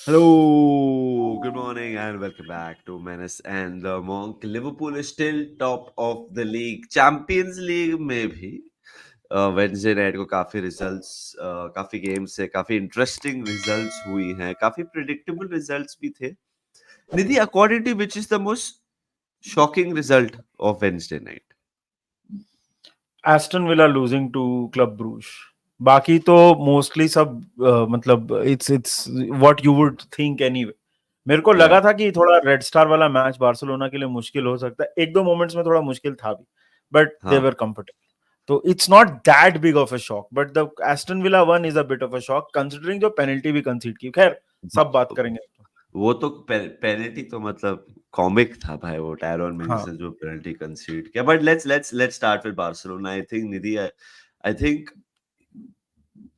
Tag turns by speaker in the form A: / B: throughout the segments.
A: Hello, good morning, and welcome back to Menace and the Monk. Liverpool is still top of the league. Champions League में भी Wednesday night को काफी results काफी games से काफी interesting results हुई हैं, काफी प्रिडिक्टेबल रिजल्ट्स भी थे. Nidhi, according to which is the most shocking result of Wednesday night?
B: Aston Villa losing to Club Brugge. बाकी तो मोस्टली सब मतलब it's what you would think anyway. मेरे को
A: या
B: लगा था कि थोड़ा रेड स्टार वाला मैच बार्सिलोना के लिए मुश्किल हो सकता है. एक दो मोमेंट्स में थोड़ा मुश्किल था भी, बट दे
A: हाँ,
B: वर कंफर्टेबल. तो it's not that big of a shock, but the Aston villa one is a bit of a shock considering जो पेनल्टी भी कंसीड की. खैर, सब बात करेंगे.
A: वो तो पेनल्टी तो मतलब कॉमिक था भाई, वो टायरॉन मिंग्स
B: हाँ,
A: ने जो पेनल्टी कंसीड किया. But let's start with Barcelona. I think Nidhi, I think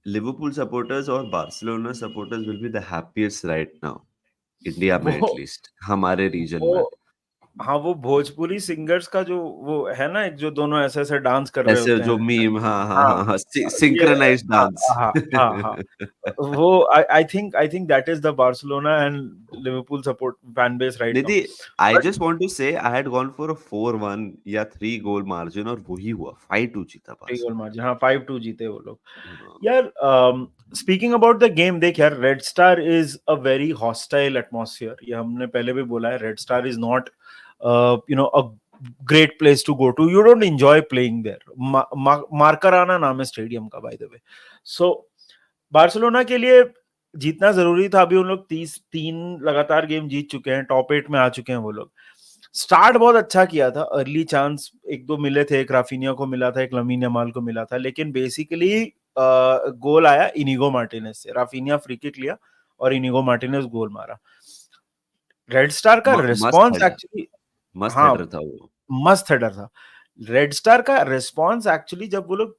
A: Liverpool supporters और Barcelona supporters will be the happiest right now, India में
B: वो
A: एटलीस्ट, हमारे रीजन
B: वो
A: में.
B: हाँ, वो भोजपुरी सिंगर्स का जो वो है ना, एक जो दोनों ऐसे ऐसे डांस कर रहे
A: ऐसे
B: होते
A: जो
B: हैं.
A: मीम, हाँ हाँ
B: हाँ,
A: हाँ हाँ,
B: ये
A: सिंक्रोनाइज्ड
B: हाँ,
A: डांस.
B: हाँ, हाँ, हाँ. वो I think that is the Barcelona and Liverpool support fan base right now.
A: Nidhi, I
B: but
A: just want to say I had gone for a 4-1 या 3 गोल मार्जिन, और वही हुआ. 5-2 जीता
B: थ्री गोल
A: बार्सिलोना.
B: मार्जिन, हाँ, 5-2 जीते वो लोग.
A: हाँ.
B: यार, स्पीकिंग अबाउट द गेम, देख यार, Red Star is a very hostile atmosphere. ये हमने पहले भी बोला है. Red Star is not a great place to go to. You don't enjoy playing there. Marakana नाम है स्टेडियम का, by the way. So Barcelona के लिए जीतना जरूरी था. अभी उन लोग 33 लगातार गेम जीत चुके हैं, टॉप 8 में आ चुके हैं वो लोग. स्टार्ट बहुत अच्छा किया था. अर्ली चांस एक दो मिले थे. एक राफिनिया को मिला था, एक लमीन यमाल को मिला था, लेकिन बेसिकली गोल आया इनिगो मार्टिनेज से. राफिनिया फ्री किक लिया और इनिगो मार्टिनेज गोल मारा. रेड स्टार का
A: मस्त
B: रिस्पॉन्स
A: हेडर,
B: एक्चुअली,
A: मस्त
B: हाँ,
A: हेडर था वो.
B: मस्त हेडर था. रेड स्टार का रिस्पॉन्स एक्चुअली जब वो लोग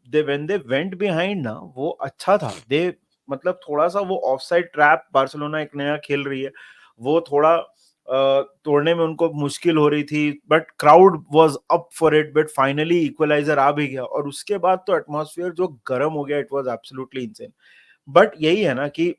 B: दे व्हेन दे वेंट बिहाइंड ना, वो अच्छा था. दे मतलब थोड़ा सा वो ऑफसाइड ट्रैप बार्सिलोना एक नया खेल रही है, वो थोड़ा तोड़ने में उनको मुश्किल हो रही थी, but crowd was up for it. But finally equaliser आ भी गया, और उसके बाद तो एटमॉस्फेयर जो गर्म हो गया, it was absolutely insane. But यही है ना कि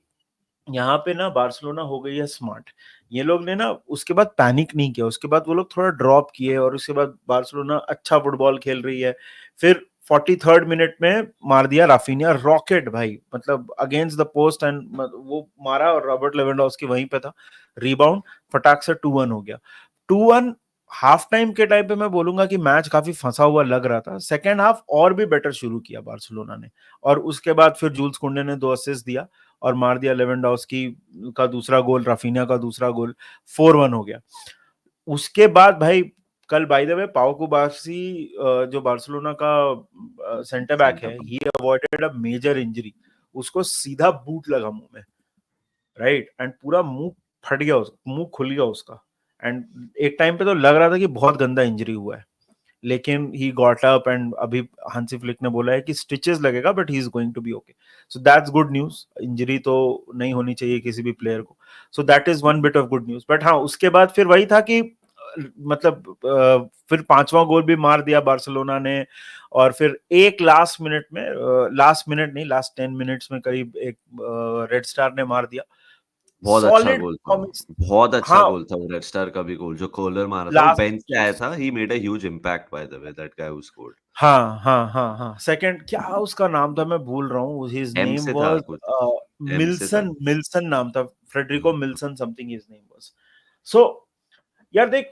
B: यहाँ पे ना बार्सिलोना हो गई है स्मार्ट. ये लोग ने ना उसके बाद पैनिक नहीं किया. उसके बाद वो लोग थोड़ा ड्रॉप किए, और उसके बाद बार्सिलोना अच्छा फुटबॉल खेल रही है. फिर 43rd मिनट में मार दिया राफिनिया रॉकेट भाई, मतलब अगेंस्ट द पोस्ट, एंड वो मारा और रॉबर्ट लेवेंडोव्स्की वहीं पे था. रीबाउंड, फटाक से 2-1 हो गया. 2-1. हाफ टाइम के टाइम पे मैं बोलूंगा कि मैच काफी फंसा हुआ लग रहा था. सेकेंड हाफ और भी बेटर शुरू किया बार्सिलोना ने, और उसके बाद फिर जूल्स कुंडे ने 2 असिस्ट दिया और मार दिया लेवेंडोव्स्की का दूसरा गोल, राफिनिया का दूसरा गोल. 4-1 हो गया. उसके बाद भाई, कल बाय द वे पाउ कुबार्सी जो बार्सिलोना का सेंटर बैक
A: सेंटर
B: है,
A: back.
B: He avoided a major injury. उसको सीधा बूट लगा मुंह में, राइट, एंड पूरा मुंह फट गया, मुंह खुल गया उसका. एंड एक टाइम पे तो लग रहा था कि बहुत गंदा इंजरी हुआ है, लेकिन ही गॉट अप. एंड अभी हांसी फ्लिक ने बोला है कि स्टिचेस लगेगा, but he is going to be okay. So that's good news. Injury तो नहीं होनी चाहिए किसी भी प्लेयर को. So that is one bit of good news. But हाँ, उसके बाद फिर वही था कि मतलब फिर पांचवा गोल भी मार दिया बार्सिलोना ने. और फिर एक लास्ट मिनट में, लास्ट मिनट नहीं, लास्ट 10 मिनट्स में करीब एक रेड स्टार ने मार दिया.
A: बहुत अच्छा
B: सॉलिड
A: गोल था वो.
B: परफॉर्मेंस.
A: बहुत अच्छा
B: हाँ,
A: गोल था वो. रेड स्टार का भी गोल जो कोलर मारा था, वो बेंच से आया
B: लास्ट.
A: था. He made a huge impact bye the way, that guy who scored.
B: हाँ, हाँ, हाँ, हाँ. सेकंड क्या उसका नाम था, मैं भूल रहा हूँ. हिज
A: एम
B: नेम
A: से था
B: वाज
A: कुछ. एम से था.
B: मिल्सन. मिल्सन नाम था. फ्रेडरिको
A: हाँ.
B: Milson something his name was. So यार देख,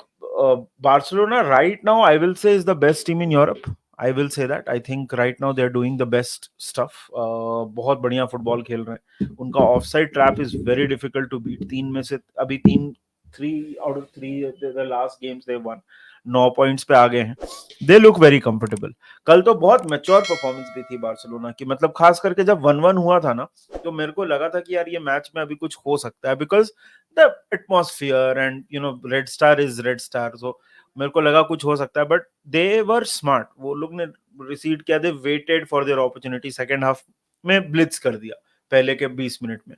B: Barcelona right now I will say is the best team in Europe. I will say that. I think right now they are doing the best stuff. बहुत बढ़िया football खेल रहे हैं. उनका offside trap is very difficult to beat. तीन में से अभी तीन, 3 out of 3 the last games they won. 9 points पे आ गए हैं. They look very comfortable. कल तो बहुत मैच्योर परफॉर्मेंस भी थी बार्सिलोना की. मतलब खास करके जब 1-1 हुआ था ना, तो मेरे को लगा था कि यार ये मैच में अभी कुछ हो सकता है, because the atmosphere and Red Star is Red Star. So मेरे को लगा कुछ हो सकता है, बट दे वर स्मार्ट. वो लोग ने रिसीड किया. They waited for their opportunity. Second half में ब्लिट्स कर दिया पहले के 20 मिनट में.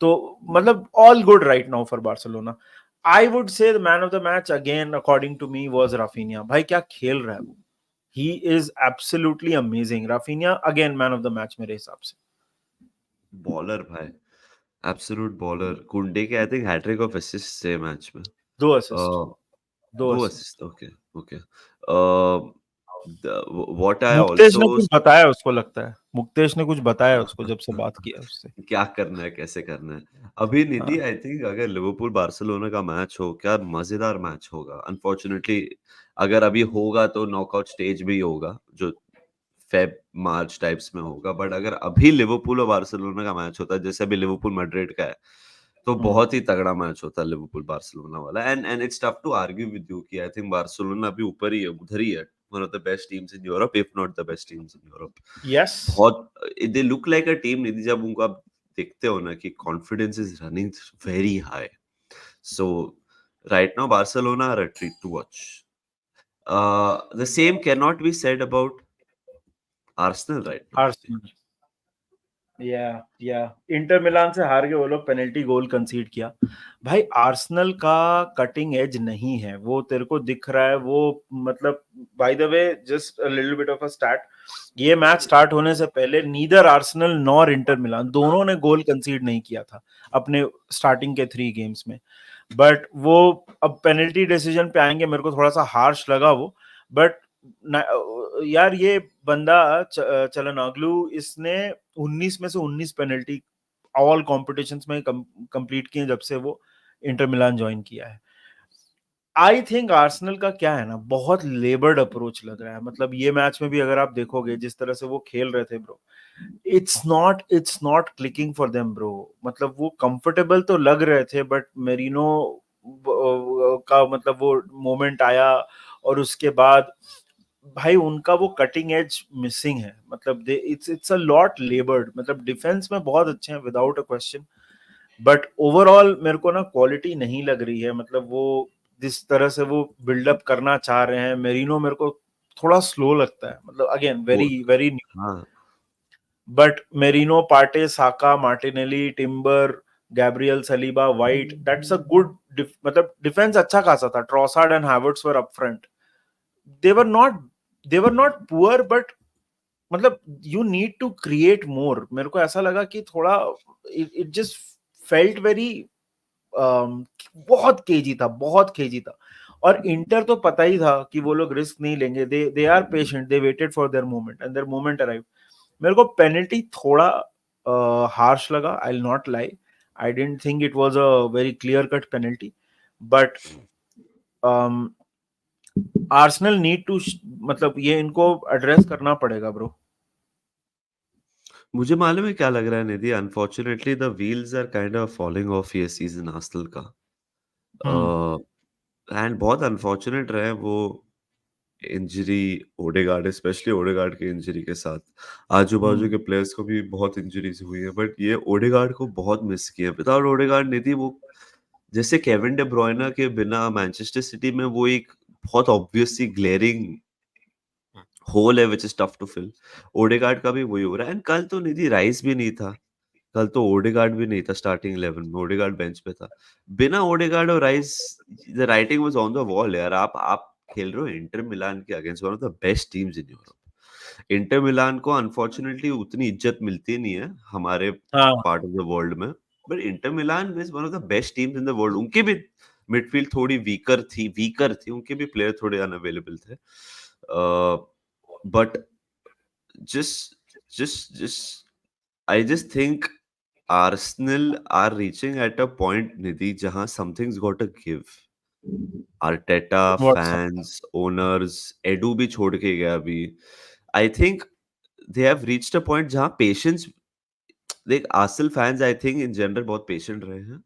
B: तो मतलब all good right now for Barcelona. I would say the man of the match again according to me was Raphinha. भाई क्या खेल रहा है वो. He is absolutely amazing. Raphinha again man of the match मेरे हिसाब से.
A: बॉलर भाई. Absolute baller. कुंडे के I think hat trick of assist थे मैच में।
B: 2 assist, 2
A: 2
B: assist.
A: Assist, okay, okay. What I
B: Muktesh
A: also
B: ने कुछ बताया उसको, लगता है मुक्तेश ने कुछ बताया उसको जब से बात किया उससे।
A: क्या करना है, कैसे करना है। अभी निधि
B: हाँ,
A: आई थिंक अगर लिवरपूल बार्सिलोना का मैच हो, क्या मजेदार मैच होगा। अनफॉर्चुनेटली अगर अभी होगा तो नॉकआउट स्टेज भी होगा, जो फेब मार्च टाइप्स में होगा। बट अगर अभी लिवरपूल और बार्सिलोना का मैच होता है, जैसे अभी लिवरपूल मैड्रिड का है, तो बहुत ही तगड़ा मैच होता है लिवरपूल बार्सिलोना वाला। And it's tough to argue with you कि आई थिंक बार्सिलोना अभी ऊपर ही है, उधर ही है, one of the best teams in Europe, if not the best teams in Europe.
B: Yes.
A: बहुत they look like a team Nidhi, जब उनको आप देखते हो ना कि confidence is running very high. So right now Barcelona are a treat to watch. The same can not be said about Arsenal right now.
B: Arsenal, या Inter Milan से हार के वो लोग पेनल्टी गोल कंसीड किया। भाई आर्सेनल का कटिंग एज नहीं है, वो तेरे को दिख रहा है। वो मतलब bye the way just a little bit of a start, ये मैच स्टार्ट होने से पहले neither Arsenal nor Inter Milan दोनों ने गोल कंसीड नहीं किया था अपने स्टार्टिंग के 3 गेम्स में। बट वो अब पेनल्टी डिसीजन पे आएंगे, मेरे को थोड़ा सा हार्श लगा वो। बट यार ये बंदा चलनाग्लू, इसने 19 में से 19 पेनल्टी ऑल कॉम्पिटिशन्स में कंप्लीट किए जब से वो इंटर मिलान ज्वाइन किया है। आई थिंक आर्सेनल का क्या है ना, बहुत लेबर्ड अप्रोच लग रहा है। मतलब ये मैच में भी अगर आप देखोगे जिस तरह से वो खेल रहे थे bro, it's not clicking for them bro. मतलब वो कंफर्टेबल तो लग रहे थे, बट मेरिनो का मतलब वो मोमेंट आया और उसके बाद भाई उनका वो कटिंग एज मिसिंग है। मतलब दे इट्स अ लॉट लेबर्ड। मतलब डिफेंस में बहुत अच्छे हैं without a question, but overall मेरे को ना क्वालिटी नहीं लग रही है। मतलब वो जिस तरह से वो बिल्डअप करना चाह रहे हैं, मेरिनो मेरे को थोड़ा स्लो लगता है। मतलब अगेन
A: वो
B: वेरी वेरी,
A: हाँ,
B: but Merino, Partey, Saka, Martinelli, Timber, Gabriel, Saliba, White, that's a good मतलब डिफेंस अच्छा खासा था। Trossard and Havertz were up front. They were not they were not poor, but मतलब you need to create more. मेरे को ऐसा लगा कि थोड़ा इट जस्ट फेल्ट वेरी बहुत केजी था, बहुत केजी था। और इंटर तो पता ही था कि वो लोग रिस्क नहीं लेंगे। They are patient, they waited for their moment and their moment arrive. मेरे को पेनल्टी थोड़ा हार्श लगा, I will not lie. I didn't think it was a very clear cut penalty, but Arsenal need to, मतलब ये इनको address करना पड़ेगा bro.
A: मुझे मालूम है क्या लग रहा है Nidhi. Unfortunately the wheels are kind of falling off ये सीजन आर्सेनल का। एंड बहुत अनफॉर्चुनेट रहे वो इंजरी, ओडेगार्ड, स्पेशली ओडेगार्ड की इंजरी के साथ। आजू-बाजू के प्लेयर्स को भी बहुत इंजरीज हुई है, बट ये ओडेगार्ड को बहुत मिस किया। विदाउट ओडेगार्ड नहीं थी वो, जैसे केविन डे ब्रुयना के बिना मैनचेस्टर सिटी में वो एक बहुत ऑब्वियसली ग्लेरिंग होल है which is tough to fill. Odegaard का भी वही हो रहा है। एंड कल तो निधि राइस भी नहीं था, कल तो ओडेगार्ड भी नहीं था स्टार्टिंग 11 में, ओडेगार्ड बेंच पे था। बिना ओडेगार्ड और rice, the writing was on the wall यार। आप खेल रहे हो इंटर मिलान के against, one of the best teams in Europe. Inter Milan को अनफॉर्चुनेटली उतनी इज्जत मिलती नहीं है हमारे
B: हाँ,
A: पार्ट ऑफ द वर्ल्ड में, but Inter Milan is one of the best teams in the world. उनकी भी मिडफील्ड थोड़ी वीकर थी, उनके भी प्लेयर थोड़े अनअवेलेबल थे। But just I just think Arsenal are reaching at a point, Nidhi, जहाँ something's got to give. Arteta,
B: what's up.
A: fans, owners, Edu भी छोड़ के गया अभी। I think they have reached a point जहाँ patience, देख Arsenal fans I think in general बहुत patient रहे हैं,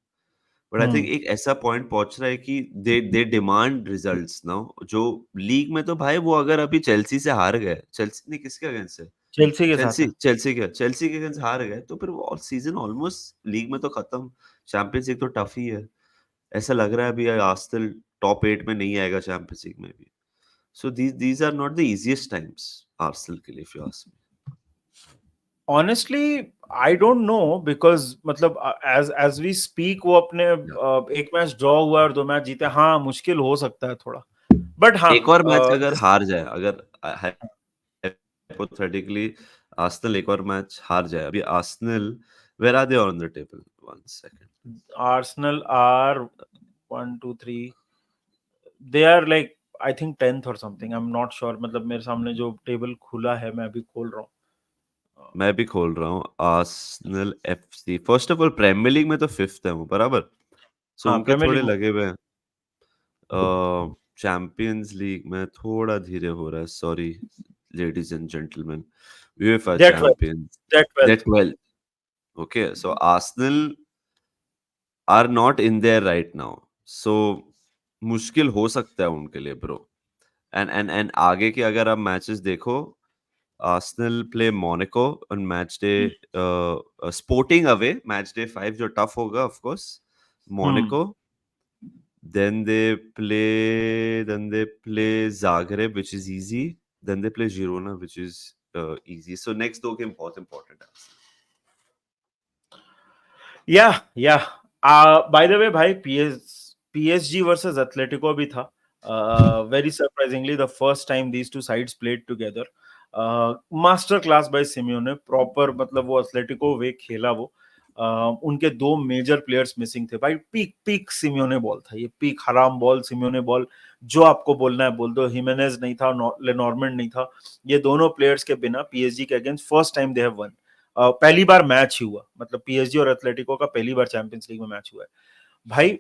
A: बट आई थिंक एक ऐसा पॉइंट पहुंच रहा है कि दे डिमांड रिजल्ट्स नाउ। जो लीग में तो भाई वो अगर अभी चेल्सी से हार गए, चेल्सी नहीं किसके अगेंस्ट है,
B: चेल्सी के साथ
A: चेल्सी
B: है।
A: चेल्सी के अगेंस्ट हार गए, तो फिर वो ऑल सीजन ऑलमोस्ट लीग में तो खत्म। चैंपियंस लीग तो टफ ही है। ऐसा लग रहा है अभी आर्सेनल टॉप 8 में नहीं आएगा चैंपियंस लीग में भी। So these are not the easiest times Arsenal के लिए, if you ask me.
B: Honestly I don't know, because मतलब एज वी स्पीक वो अपने एक मैच ड्रॉ हुआ और 2 मैच जीते। हाँ मुश्किल हो सकता है थोड़ा, बट हाँ
A: एक और मैच अगर हार जाए, अगर हाइपोथेटिकली आर्सेनल एक और मैच हार जाए, अभी Arsenal where are they on the table, 1 second.
B: Arsenal are 1, 2, 3. They are like I think 10th or something. I'm not sure. मतलब मेरे सामने जो टेबल खुला है मैं अभी खोल रहा हूँ.
A: मैं भी खोल रहा हूँ Arsenal FC. First of all Premier League में तो 5th है वो, बराबर. सो
B: हाँ
A: उनके
B: प्रीमियर
A: थोड़े
B: लीग में.
A: लगे हुए हैं. चैंपियंस लीग में थोड़ा धीरे हो रहा है. Sorry ladies and gentleman. UEFA
B: They're 12th.
A: Champions.
B: They're
A: they
B: 12th.
A: 12. Okay, so Arsenal are not in there right now. So मुश्किल हो सकता है उनके लिए ब्रो. एंड आगे के अगर आप मैचेस देखो, Arsenal play Monaco on match day. Sporting away match day 5 जो टफ होगा of course.
B: Hmm.
A: Monaco. Then they play Zagreb, which is easy. Then they play Girona, which is easy. So next दो game बहुत important है.
B: Yeah, yeah. By the way, भाई PSG versus Atletico भी था. Very surprisingly, the first time these two sides played together. Master class by Simeone. Proper मतलब वो Atletico वे खेला वो. उनके दो मेजर प्लेयर्स मिसिंग थे भाई. पीक पीक सिमियोने बॉल था ये. पीक हराम बॉल सिमियोने बॉल. जो आपको बोलना है बोल दो. हिमेनेज नहीं था, लेनॉर्मेंड नहीं था. ये दोनों प्लेयर्स के बिना पीएसजी के against first time they have one. पहली बार मैच ही हुआ. मतलब पीएसजी और एथलेटिको का पहली बार चैंपियंस लीग में मैच हुआ है भाई.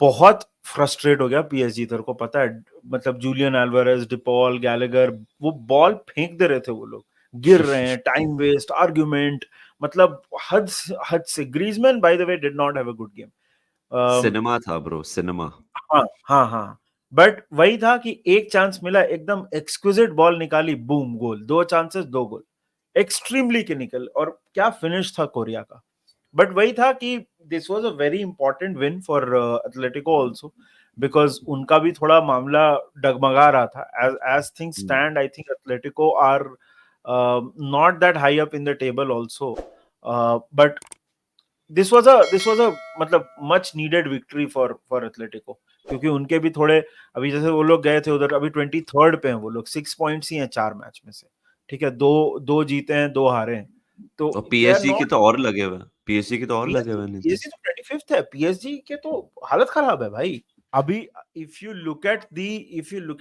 B: बहुत फ्रस्ट्रेट हो गया पीएसजी. तेरे को पता है मतलब जूलियन एल्वारेज, डिपॉल, गैलेगर वो बॉल फेंक दे रहे थे. वो लोग गिर रहे हैं. Time waste, argument. मतलब हद से. Griezmann by the way did not have a good game.
A: Cinema था ब्रो, सिनेमा.
B: हाँ हाँ हाँ. बट वही था कि एक चांस मिला, एकदम एक्सक्विजिट बॉल निकाली, बूम गोल. दो चांसेस, दो गोल. Extremely clinical. और क्या फिनिश था कोरिया का. बट वही था कि this was a very important win for Atletico also, because उनका भी थोड़ा मामला डगमगा रहा था. As things stand I think Atletico are not that high up in the table also. But this was a मतलब much needed victory for Atletico. क्योंकि उनके भी थोड़े अभी जैसे वो लोग गए थे उधर, अभी 23rd पे हैं वो लोग. 6 पॉइंट्स ही हैं 4 मैच में से. ठीक है, दो दो जीते हैं, दो हारे हैं. तो
A: और
B: दे आर
A: पीएसजी के
B: नॉट.
A: तो और लगे हुए हैं. पीएसजी के तो और लगे
B: पीएसजी
A: हुए हैं निधि.
B: पीएसजी तो 25th है. पीएसजी के तो हालत खराब है भाई. अभी if you look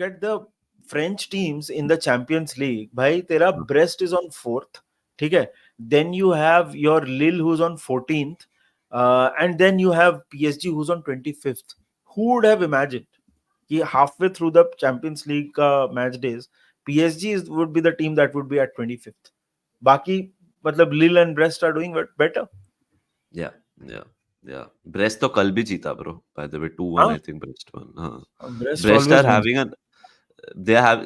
B: at the French teams in the Champions League भाई, तेरा ब्रेस्ट इज ऑन 4th. ठीक है. Then you have your Lille who is on 14th. And then you have PSG who is on 25th. Who would have imagined कि halfway through the Champions League का match days PSG would be the team that would be at 25th. बाकी मतलब Lille and Brest are doing better.
A: या या या breast तो कल भी जीता ब्रो. बाय द वे 2-1
B: हाँ,
A: आई थिंक ब्रेस्ट वन. हाँ.
B: Brest
A: Brest
B: always
A: are
B: wins.
A: Having an they have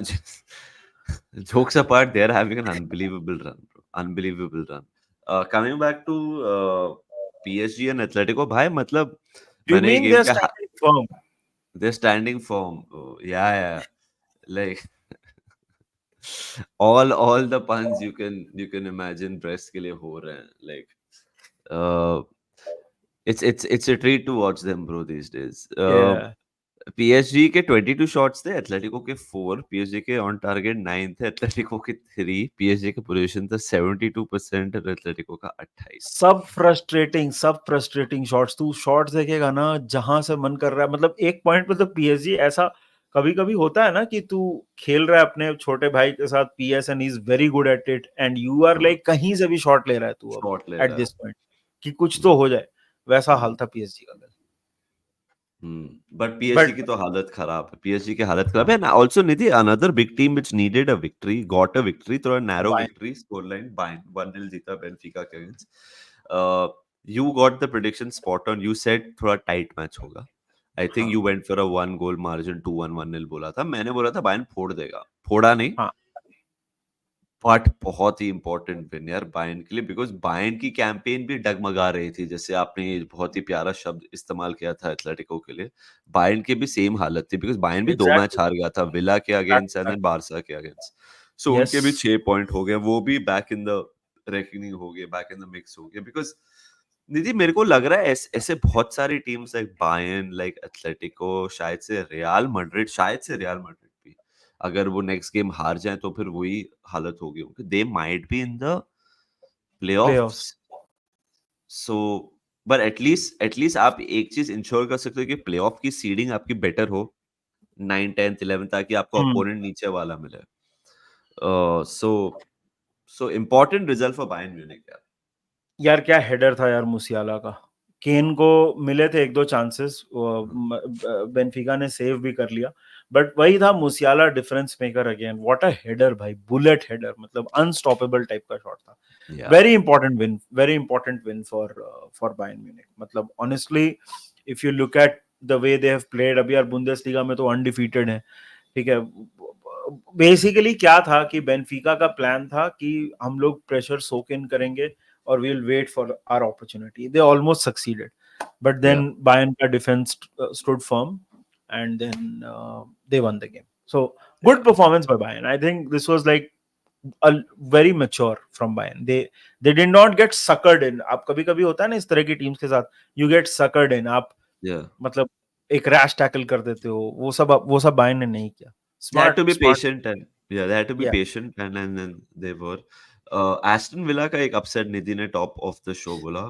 A: jokes apart, they are having an unbelievable run, bro. Unbelievable run. Coming back to PSG and Atletico, भाई मतलब
B: Do you
A: मैंने ये
B: mean
A: game
B: they're
A: क्या
B: standing firm?
A: they're standing firm. Oh, yeah, like all the puns you can imagine breast के लिए हो रहे हैं. Like uh, it's a treat to watch them, bro, these days.
B: Yeah.
A: PSG के 22 shots थे, Atletico के 4. PSG के on target 9 थे, एथलेटिको के 3. पीएसजी का पोजीशन था 72% और एथलेटिको का 28.
B: सब फ्रस्ट्रेटिंग शॉट्स. तू शॉट्स देखेगा ना जहां से मन कर रहा है. मतलब एक पॉइंट पे तो पीएसजी ऐसा कभी कभी होता है ना कि तू खेल रहा है अपने छोटे भाई के साथ PS and is very good at it and you are
A: हाँ,
B: लाइक कहीं से भी शॉट ले रहा है तू अब
A: शॉट ले
B: एट
A: रहा है.
B: दिस पॉइंट कि कुछ तो हो जाए. वैसा हाल
A: हम्म,
B: था पीएसजी का.
A: बट पीएसजी
B: बट
A: की तो हालत खराब है. पीएसजी की हालत खराब है. And also Nidhi, another big team which needed a victory got a victory. थोड़ा narrow victory. Score line Bayern 1-0 जीता बेंफिका के against. You got the prediction spot on. You said थोड़ा टाइट मैच होगा. आई थिंक
B: हाँ
A: you went for a 1 goal margin. 2-1 1-0 बोला था. मैंने बोला था बायर्न फोड़ देगा. फोड़ा नहीं.
B: हाँ
A: बट बहुत ही इंपॉर्टेंट विन यार बायर्न के लिए, बिकॉज बायर्न की कैंपेन भी डगमगा रही थी. जैसे आपने ये बहुत ही प्यारा शब्द इस्तेमाल किया था एथलेटिको के लिए. बायर्न की भी सेम हालत थी, बिकॉज बायर्न भी 2 मैच
B: एग्जैक्टली.
A: हार गया था, विला के अगेंस्ट एंड देन बारसा के अगेंस्ट. So
B: yes.
A: उनके भी 6 पॉइंट हो गए. वो भी बैक इन द रेकनिंग हो गए, बैक इन द मिक्स हो गए. बिकॉज निधि मेरे को लग रहा है ऐसे बहुत सारी teams like Bayern, like Atletico, शायद से रियल मैड्रिड भी, अगर वो नेक्स्ट गेम हार जाए तो फिर वही हालत होगी उनकी. They might be in the
B: playoffs.
A: Playoffs. So but at least आप एक चीज इंश्योर कर सकते हो कि प्लेऑफ की सीडिंग आपकी बेटर हो 9 10th 11th, ताकि आपको
B: हम्म।
A: अपोनेंट नीचे वाला मिले. So important result for Bayern Munich यार.
B: यार क्या हेडर था यार मुसियाला का। केन को मिले थे एक दो चांसेस, बेंफिका ने सेव भी कर लिया, बट वही था Musiala difference maker again. What a header भाई, बुलेट हेडर, मतलब अनस्टॉपेबल टाइप का शॉट था।
A: या
B: very important win for Bayern Munich. मतलब honestly if you look at the way they have played, अभी यार बुंदेसलीगा में तो अनडिफीटेड है, ठीक है। बेसिकली क्या था कि बेंफिका का प्लान था कि हम लोग प्रेशर सोक इन करेंगे और we will wait for our opportunity. They almost succeeded, but
A: yeah
B: then Bayern का defence stood firm and then they won the game. So good performance by Bayern. I think this was like a very mature from Bayern. They did not get suckered in. आप कभी-कभी होता है ना इस तरह की teams के साथ, you get suckered in. आप
A: या
B: मतलब एक रैश टैकल कर देते हो, वो सब बायर्न ने नहीं किया।
A: they had to be
B: smart
A: patient, and yeah, they had to be
B: या
A: patient, and then they were. Aston villa का एक अपसेट निधि ने टॉप ऑफ द शो बोला.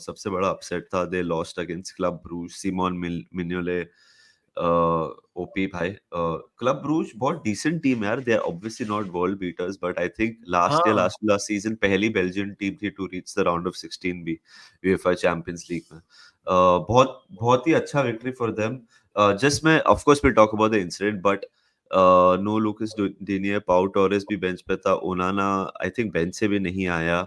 A: सबसे बड़ा अपसेट था, they lost against Club Brugge. Simon मिन्योले OP भाई. क्लब ब्रूज बहुत डिसेंट टीम है यार. They are obviously not world beaters, but I think
B: हाँ
A: लास्ट सीजन पहली बेल्जियन टीम थी to reach the round of 16 भी यूएफए चैंपियंस लीग में. बहुत बहुत ही अच्छा विक्ट्री फॉर देम. जस्ट मैं of course will talk about the incident, but no Lucas Digne, Pau Torres भी बेंच पे था. ओनाना आई थिंक बेंच से भी नहीं आया.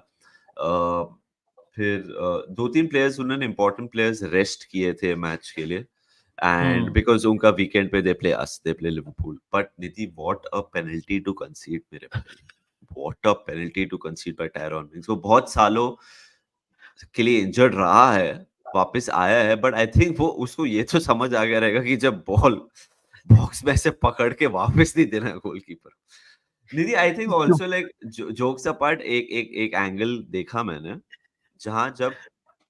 A: फिर दो तीन प्लेयर्स उन्होंने इंपॉर्टेंट प्लेयर्स रेस्ट किए थे मैच के लिए, एंड बिकॉज उनका वीकेंड पे they play Liverpool. But Nidhi, what a penalty to concede मेरे भाई. What a penalty to concede by Tyrone Mings. वो बहुत सालों के लिए इंजर्ड रहा है, वापस आया है, बट आई थिंक वो उसको ये तो समझ आ गया रहेगा कि जब बॉल बॉक्स में से पकड़ के वापस नहीं देना goalkeeper. Nidhi, I think also like jokes apart, एक एक एक एंगल देखा मैंने जहां जब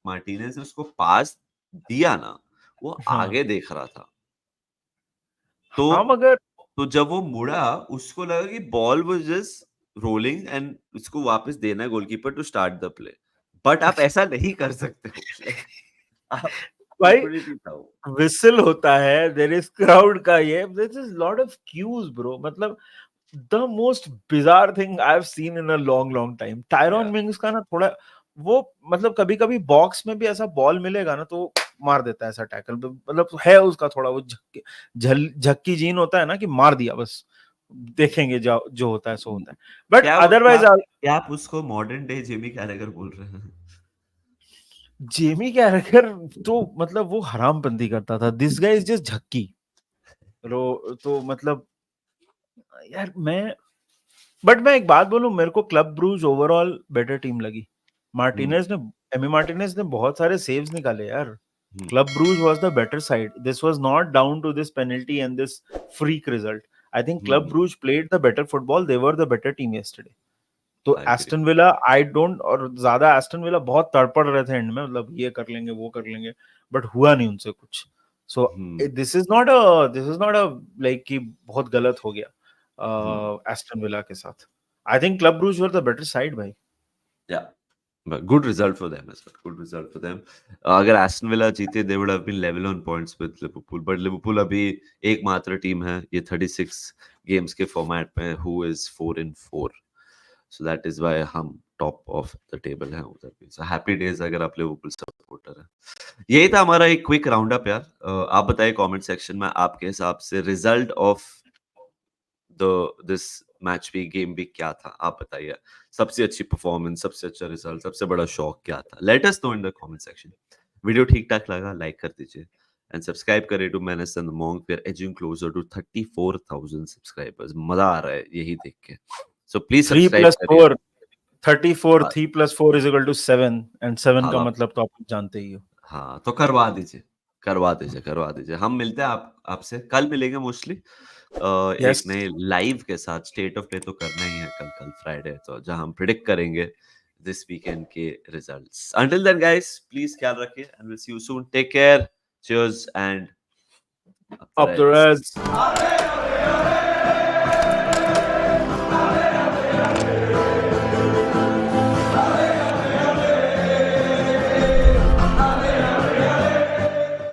A: मार्टिनेज ने उसको पास दिया ना, वो
B: हाँ
A: आगे देख रहा था. तो
B: हाँ मगर
A: तो जब वो मुड़ा, उसको लगा कि ball was just rolling and उसको वापस देना है goalkeeper to start the play. But आप ऐसा नहीं कर सकते हो. लाइक आप
B: भाई
A: stupidity था वो.
B: विसल होता है, देयर इज क्राउड का, ये this is lot of cues bro. मतलब the most bizarre thing I have seen in a long time. Tyrone
A: Yeah.
B: Mings का ना थोड़ा वो, मतलब कभी कभी बॉक्स में भी ऐसा बॉल मिलेगा ना तो मार देता है ऐसा टैकल। मतलब है उसका थोड़ा वो झक्की जीन होता है ना कि मार दिया बस, देखेंगे जो होता है सो होता है, बट
A: क्या
B: अदरवाइज
A: क्या आप उसको मॉडर्न डे जिमी कैरेगर बोल रहे हैं?
B: जेमी कैरेगर तो मतलब वो हरामपंती करता था। दिस गाय इज जस्ट झक्की तो मतलब यार मैं एक बात बोलूं, मेरे को Club Brugge overall better team लगी।
A: हम्म,
B: एमी मार्टिनेज ने बहुत सारे सेव्स निकाले यार।
A: Hmm,
B: club Brugge was the better side. This was not down to this penalty and this freak result. I think club
A: hmm.
B: Brugge played the better football, they were the better team yesterday. तो
A: I agree.
B: Aston Villa I don't, और ज्यादा Aston villa बहुत तड़पड़ रहे थे and में, मतलब ये कर लेंगे वो कर लेंगे, बट हुआ नहीं उनसे कुछ। So
A: hmm,
B: this is not a like कि बहुत गलत हो
A: हम्म.
B: गया एस्टन विला के साथ। I think Club Brugge were the better side भाई।
A: Yeah. But good result for them as well. Good result for them. अगर एस्टन विला जीते, they would have been level on points with Liverpool. But Liverpool अभी एकमात्र team है ये 36 games के format में who is 4-4. So that is why हम top of the table हैं उधर भी. So happy days अगर आप लिवरपूल सपोर्टर हैं. यही था हमारा एक क्विक राउंड अप यार. आप बताइए कमेंट सेक्शन में आपके हिसाब से result of this match week game week क्या था. आप बताइए सबसे अच्छी परफॉर्मेंस, सबसे अच्छा रिजल्ट, सबसे बड़ा शॉक क्या था. Let us know in the comment section. Video ठीक ठाक लगा लाइक कर दीजिए एंड सब्सक्राइब करें to Menace and the Monk. We are edging closer to 34,000 subscribers. मजा आ रहा है यही देख के. So please
B: three
A: subscribe
B: plus
A: करिए.
B: फोर 34,
A: हाँ
B: 3 + 4 = 7 एंड 7
A: हाँ
B: का मतलब तो आप जानते ही हो।
A: हाँ, तो करवा दीजिए, करवा दीजिए, करवा दीजिए. हम मिलते हैं आपसे कल मिलेंगे मोस्टली एक
B: यस,
A: नए लाइव के साथ. स्टेट ऑफ प्ले तो करना ही है कल फ्राइडे, तो जहां हम प्रिडिक्ट करेंगे दिस वीकेंड के results. Until then guys, please ख्याल रखिए and will see you soon. Take care. Cheers and
B: of the
A: up.
B: Reds.